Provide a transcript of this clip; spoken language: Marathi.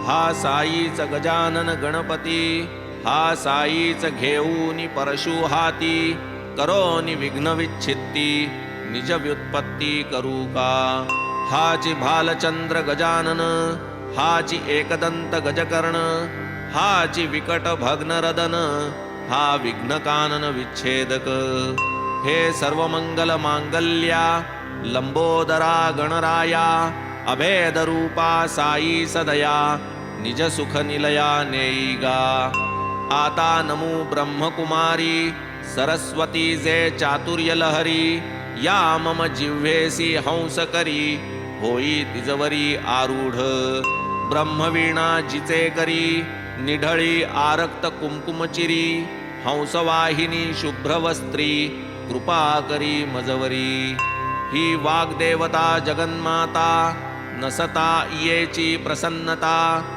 हा साईच गजानन गणपती, हा साईच घेऊनी परशु हाती, करोनी विघ्न विच्छित्ती, निज व्युत्पत्ती करू का. हाची भालचंद्र गजानन, हाची एकदंत गजकर्ण, हाची विकट भग्नरदन, हा विघ्नकानन विच्छेदक. हे सर्वमंगल मांगल्या, लंबोदरा गणराया, अभेद रूपा साई सदया, निज सुख निलया नेईगा. आता नमो ब्रह्मकुमारी, सरस्वती जे चातुर्य लहरी, या मम जिव्हेसी हंस करी, होई तिजवरी आरूढ. ब्रह्मवीणा जिचे करी, निढळी आरक्त कुंकुमचिरी, हंसवाहिनी शुभ्रवस्त्री, कृपा करी मजवरी. ही वाग्देवता जगन्माता, नसता येची प्रसन्नता,